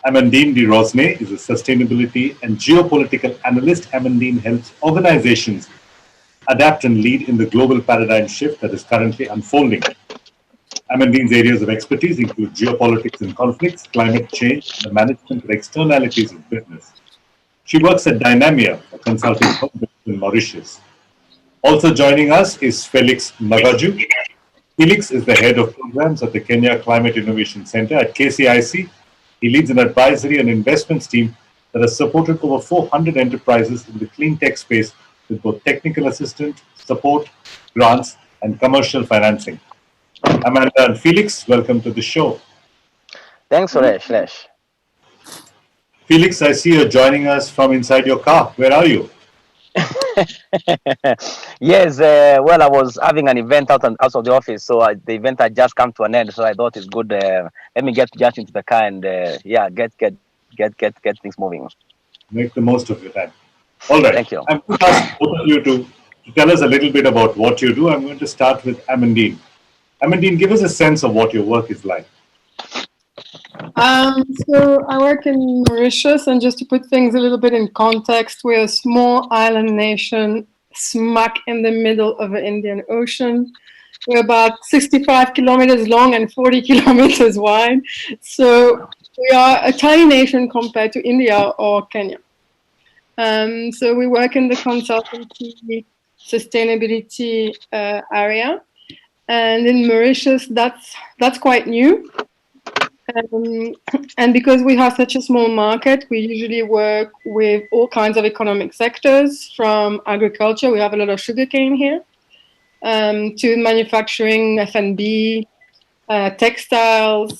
Amandine de Rosnay is a sustainability and geopolitical analyst. Amandine helps organizations adapt and lead in the global paradigm shift that is currently unfolding. Amandine's areas of expertise include geopolitics and conflicts, climate change, and the management of externalities of business. She works at Dynamia, a consulting firm based in Mauritius. Also joining us is Felix Magaju. Felix is the head of programs at the Kenya Climate Innovation Center at KCIC. He leads an advisory and investments team that has supported over 400 enterprises in the clean tech space with both technical assistance, support, grants, and commercial financing. Amanda and Felix, welcome to the show. Thanks, Suresh. Felix, I see you're joining us from inside your car. Where are you? Yes, well, I was having an event out of the office, so the event had just come to an end. So I thought it's good. Let me get just into the car and get things moving. Make the most of your time. All right. Thank you. I'm going to ask both of you to tell us a little bit about what you do. I'm going to start with Amandine. Amandine, give us a sense of what your work is like. So I work in Mauritius, and just to put things a little bit in context, we're a small island nation smack in the middle of the Indian Ocean. We're about 65 kilometers long and 40 kilometers wide. So we are a tiny nation compared to India or Kenya. So we work in the consultancy sustainability area. And in Mauritius, that's quite new. And because we have such a small market, we usually work with all kinds of economic sectors, from agriculture, we have a lot of sugarcane here, to manufacturing, F&B, textiles.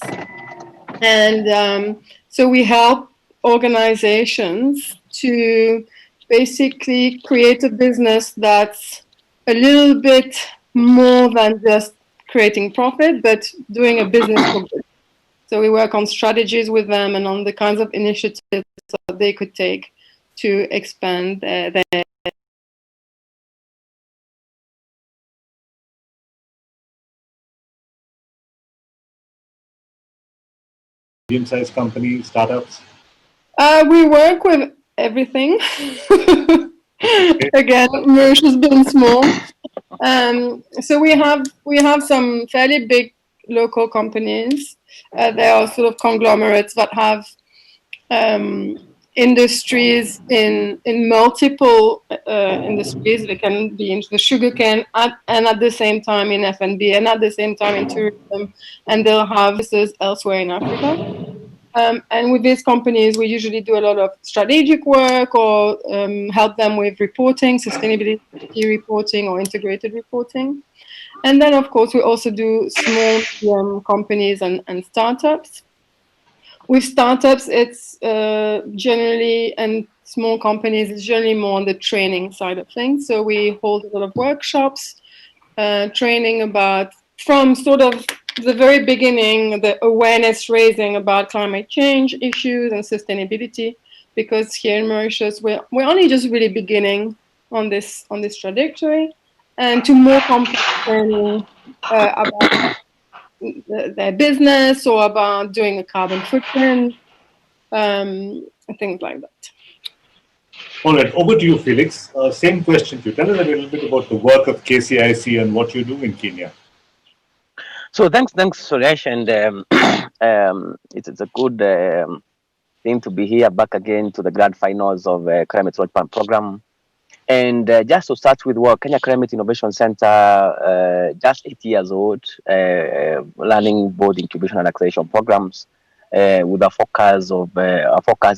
And so we help organizations to basically create a business that's a little bit more than just creating profit, but doing a business for good. So we work on strategies with them and on the kinds of initiatives that they could take to expand their Medium-sized companies, startups? We work with everything. Again, Mauritius being small. So we have some fairly big local companies. They are sort of conglomerates that have industries in multiple industries. They can be into the sugarcane and at the same time in F&B and at the same time in tourism, and they'll have businesses elsewhere in Africa. And with these companies, we usually do a lot of strategic work or help them with reporting, sustainability reporting or integrated reporting. And then, of course, we also do small companies and startups. With startups, it's generally, and small companies, it's generally more on the training side of things. So we hold a lot of workshops, training about, from sort of the very beginning, the awareness raising about climate change issues and sustainability, because here in Mauritius, we're only just really beginning on this trajectory. And to more complex training about their business or about doing a carbon footprint, things like that. All right, over to you, Felix. Same question to you. Tell us a little bit about the work of KCIC and what you do in Kenya. So thanks, Suresh, and it's a good thing to be here back again to the grand finals of ClimateLaunchpad program. And just to start with work, Kenya Climate Innovation Center, just 8 years old, running both incubation and acceleration programs with a focus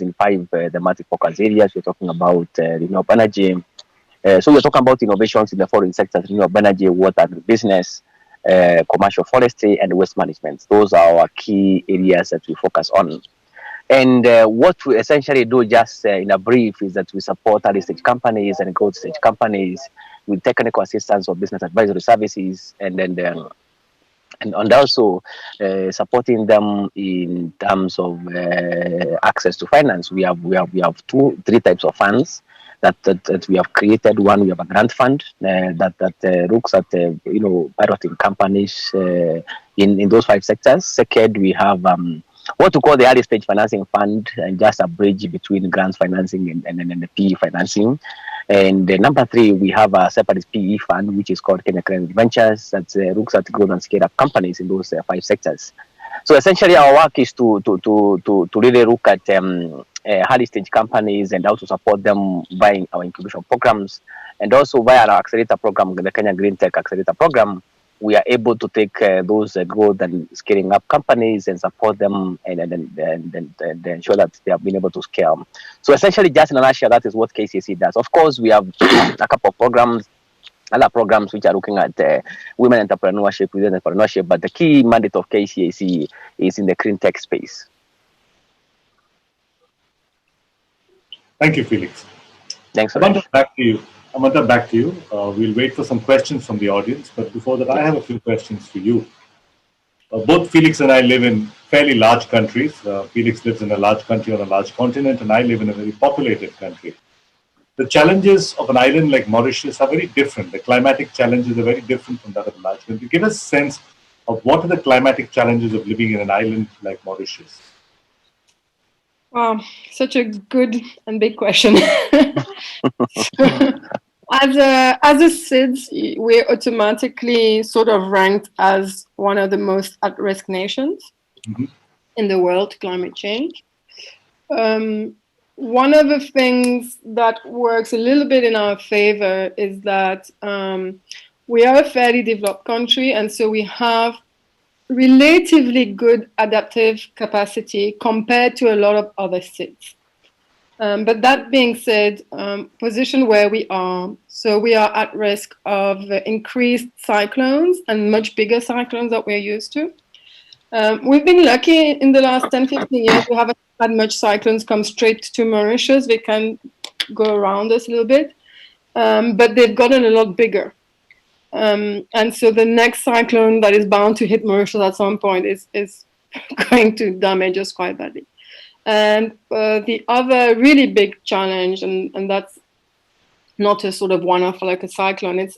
in 5 thematic focus areas. We're talking about renewable energy. So we're talking about innovations in the following sectors: renewable energy, water and business, commercial forestry, and waste management. Those are our key areas that we focus on. And what we essentially do, just in a brief, is that we support early stage companies and growth stage companies with technical assistance or business advisory services, and also supporting them in terms of access to finance. We have 3 types of funds that we have created. One, we have a grant fund that looks at piloting companies in those 5 sectors. Second, we have what to call the early stage financing fund, and just a bridge between grants financing and the PE financing. And number three, we have a separate PE fund, which is called Kenya Climate Ventures, that looks at growth and scale up companies in those 5 sectors. So essentially, our work is to really look at early stage companies and how to support them via our incubation programs, and also via our accelerator program, the Kenya Green Tech Accelerator Program. We are able to take those growth and scaling up companies and support them and ensure that they have been able to scale. So essentially, just in a nutshell, that is what KCC does. Of course, we have a couple of programs, other programs which are looking at women entrepreneurship, women entrepreneurship, but the key mandate of KCC is in the clean tech space. Thank you, Felix. Thanks, Amanda, back to you. Amanda, back to you. We'll wait for some questions from the audience, but before that, I have a few questions for you. Both Felix and I live in fairly large countries. Felix lives in a large country on a large continent, and I live in a very populated country. The challenges of an island like Mauritius are very different. The climatic challenges are very different from that of a large country. Give us a sense of what are the climatic challenges of living in an island like Mauritius? Wow, such a good and big question. As a SIDS, we're automatically sort of ranked as one of the most at-risk nations in the world to climate change. One of the things that works a little bit in our favor is that we are a fairly developed country, and so we have relatively good adaptive capacity compared to a lot of other SIDS. But that being said, position where we are, so we are at risk of increased cyclones and much bigger cyclones that we're used to. We've been lucky in the last 10, 15 years. We haven't had much cyclones come straight to Mauritius. They can go around us a little bit, but they've gotten a lot bigger. And so the next cyclone that is bound to hit Mauritius at some point is going to damage us quite badly. And the other really big challenge, and that's not a sort of one-off like a cyclone, it's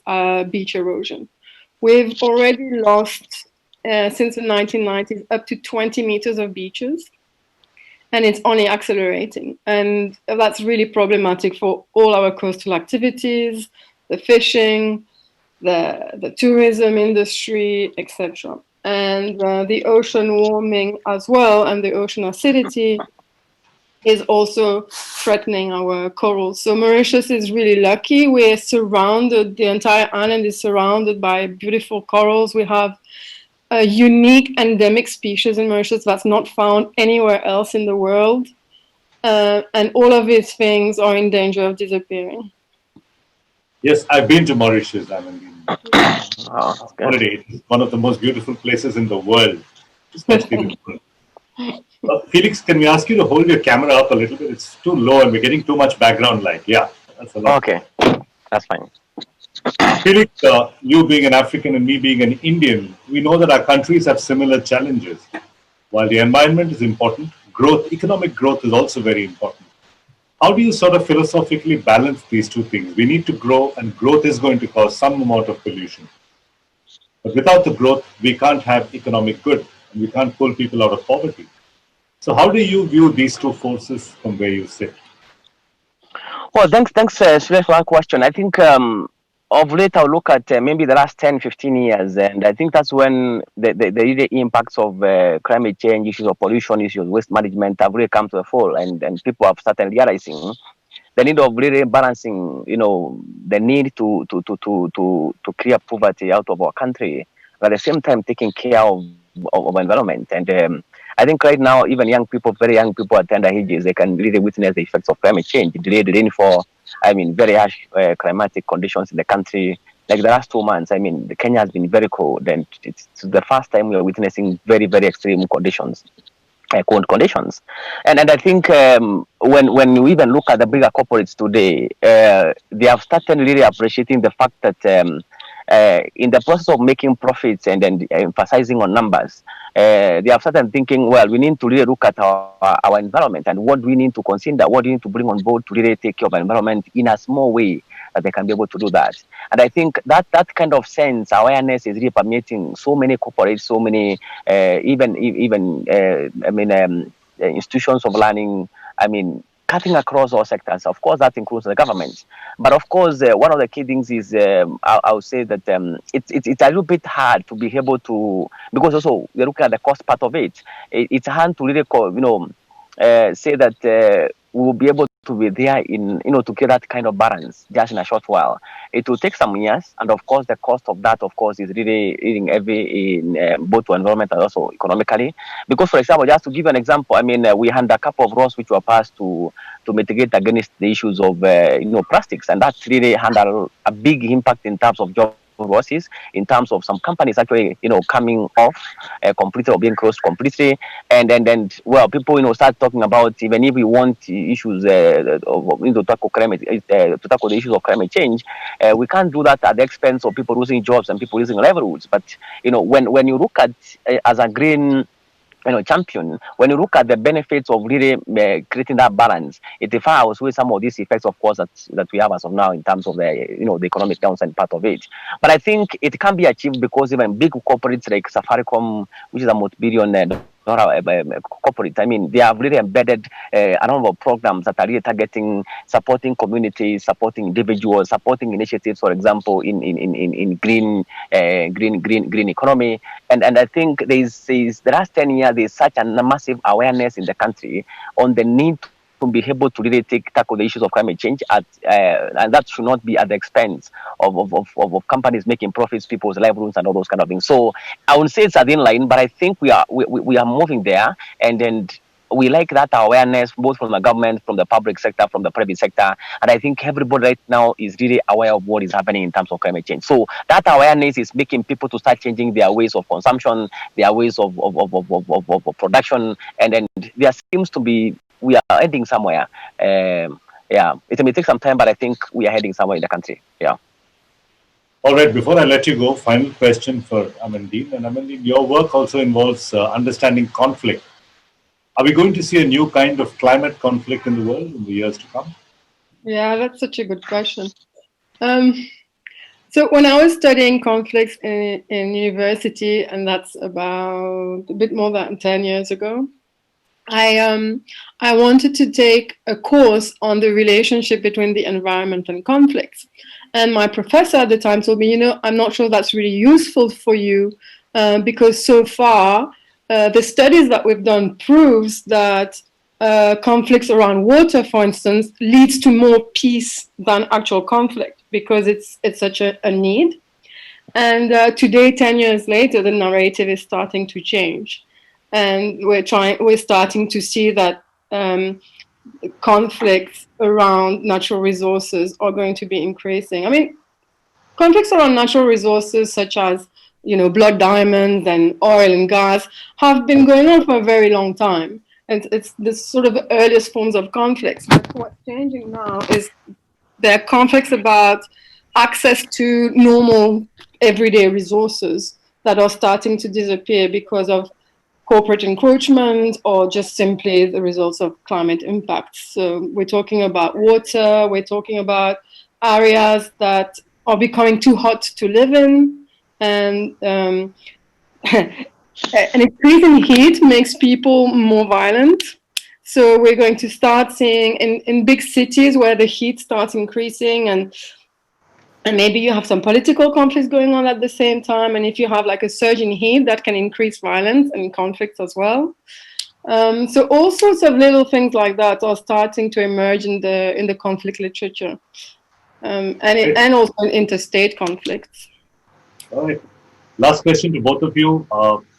beach erosion. We've already lost, since the 1990s, up to 20 meters of beaches, and it's only accelerating. And that's really problematic for all our coastal activities, the fishing, the tourism industry, etc. And the ocean warming as well, and the ocean acidity is also threatening our corals. So Mauritius is really lucky. We're surrounded, the entire island is surrounded by beautiful corals. We have a unique endemic species in Mauritius that's not found anywhere else in the world. And all of these things are in danger of disappearing. Yes, I've been to Mauritius, Amandine. Holiday. It's one of the most beautiful places in the world, especially Felix, can we ask you to hold your camera up a little bit? It's too low and we're getting too much background light. Yeah, that's a lot. Okay, that's fine. Felix, you being an African and me being an Indian, we know that our countries have similar challenges. While the environment is important, economic growth is also very important. How do you sort of philosophically balance these two things? We need to grow, and growth is going to cause some amount of pollution. But without the growth, we can't have economic good, and we can't pull people out of poverty. So how do you view these two forces from where you sit? Well, thanks, Suresh, for that question. I think of late, I'll look at maybe the last 10, 15 years, and I think that's when the impacts of climate change issues or pollution issues, waste management have really come to the fore, and people have started realizing the need of really balancing, the need to clear poverty out of our country, but at the same time taking care of environment. And I think right now, even young people, very young people at tender ages, they can really witness the effects of climate change, delayed rainfall, very harsh climatic conditions in the country. Like the last 2 months, Kenya has been very cold, and it's the first time we are witnessing very, very extreme conditions. Cold conditions, and I think when we even look at the bigger corporates today, they have started really appreciating the fact that in the process of making profits and then emphasizing on numbers, they have started thinking, well, we need to really look at our environment and what we need to consider, what we need to bring on board to really take care of our environment in a small way that they can be able to do that. And I think that kind of sense, awareness is really permeating so many corporates, so many institutions of learning. I mean, cutting across all sectors. Of course, that includes the government. But of course, one of the key things is I would say that it's a little bit hard to be able to, because also we're looking at the cost part of it. It's hard to really say that we will be able to be there to get that kind of balance just in a short while. It will take some years, and of course the cost of that, of course, is really eating heavy in both to environment and also economically. Because, for example, just to give an example, I mean, we had a couple of laws which were passed to mitigate against the issues of plastics, and that's really had a big impact in terms of job losses, in terms of some companies actually coming off completely or being closed completely, and people start talking about, even if we want issues to tackle the issues of climate change, we can't do that at the expense of people losing jobs and people losing livelihoods. But when you look at as a green champion, when you look at the benefits of really creating that balance, it far outweighs some of these effects, of course, that we have as of now in terms of the economic downside part of it. But I think it can be achieved because even big corporates like Safaricom, which is a multi-billion corporate, I mean, they have really embedded a number of programs that are really targeting supporting communities, supporting individuals, supporting initiatives, for example, in green economy. And I think the last 10 years, there's such a massive awareness in the country on the need to be able to really tackle the issues of climate change, and that should not be at the expense of companies making profits, people's livelihoods, and all those kind of things. So I would say it's a thin line, but I think we are moving there, and then we like that awareness both from the government, from the public sector, from the private sector, and I think everybody right now is really aware of what is happening in terms of climate change. So that awareness is making people to start changing their ways of consumption, their ways of production, and then there seems to be, we are heading somewhere. It may take some time, but I think we are heading somewhere in the country. Yeah. All right, before I let you go, final question for Amandine. And Amandine, your work also involves understanding conflict. Are we going to see a new kind of climate conflict in the world in the years to come? Yeah, that's such a good question. So when I was studying conflicts in university, and that's about a bit more than 10 years ago, I wanted to take a course on the relationship between the environment and conflicts. And my professor at the time told me, I'm not sure that's really useful for you because so far the studies that we've done proves that conflicts around water, for instance, leads to more peace than actual conflict because it's such a need. And today, 10 years later, the narrative is starting to change. And we're starting to see that conflicts around natural resources are going to be increasing. I mean, conflicts around natural resources such as, blood diamonds and oil and gas have been going on for a very long time. And it's the sort of earliest forms of conflicts. But what's changing now is there are conflicts about access to normal everyday resources that are starting to disappear because of corporate encroachment or just simply the results of climate impacts. So we're talking about water, we're talking about areas that are becoming too hot to live in, and an increase in heat makes people more violent. So we're going to start seeing in big cities where the heat starts increasing, and maybe you have some political conflicts going on at the same time. And if you have like a surge in heat, that can increase violence and conflicts as well. So all sorts of little things like that are starting to emerge in the conflict literature, and also in interstate conflicts. All right. Last question to both of you.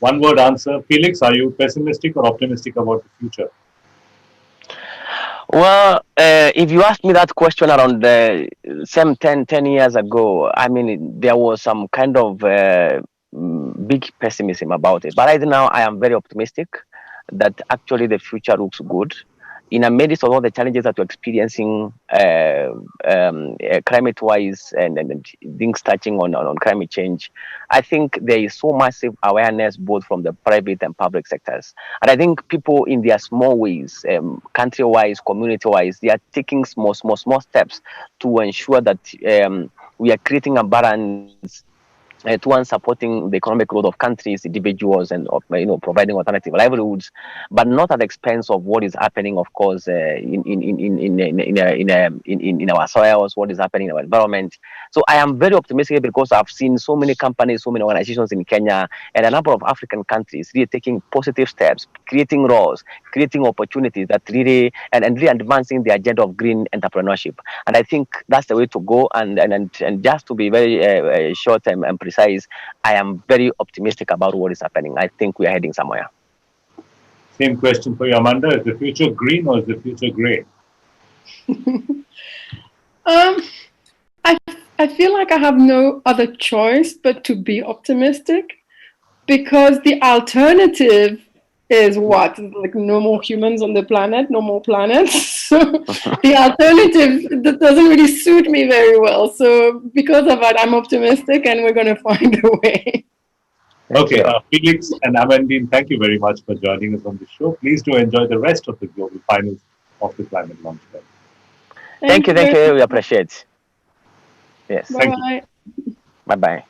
One word answer. Felix, are you pessimistic or optimistic about the future? Well, if you asked me that question around some 10 years ago, I mean, there was some kind of big pessimism about it. But right now, I am very optimistic that actually the future looks good. in the midst of all the challenges that we're experiencing climate-wise and things touching on climate change, I think there is so massive awareness both from the private and public sectors. And I think people in their small ways, country-wise, community-wise, they are taking small steps to ensure that we are creating a balance towards supporting the economic growth of countries, individuals, and providing alternative livelihoods, but not at the expense of what is happening, of course, in our soils, what is happening in our environment. So I am very optimistic because I've seen so many companies, so many organizations in Kenya and a number of African countries really taking positive steps, creating laws, creating opportunities that really and really advancing the agenda of green entrepreneurship. And I think that's the way to go. And just to be very short and precise, I am very optimistic about what is happening. I think we are heading somewhere. Same question for you, Amanda. Is the future green or is the future gray? I feel like I have no other choice but to be optimistic, because the alternative is what? Like no more humans on the planet, no more planets. So the alternative that doesn't really suit me very well. So because of that, I'm optimistic and we're going to find a way. Okay, Felix and Amandine, thank you very much for joining us on the show. Please do enjoy the rest of the global finals of the Climate Launchpad. Thank you. We appreciate it. Yes. Bye-bye. Bye-bye.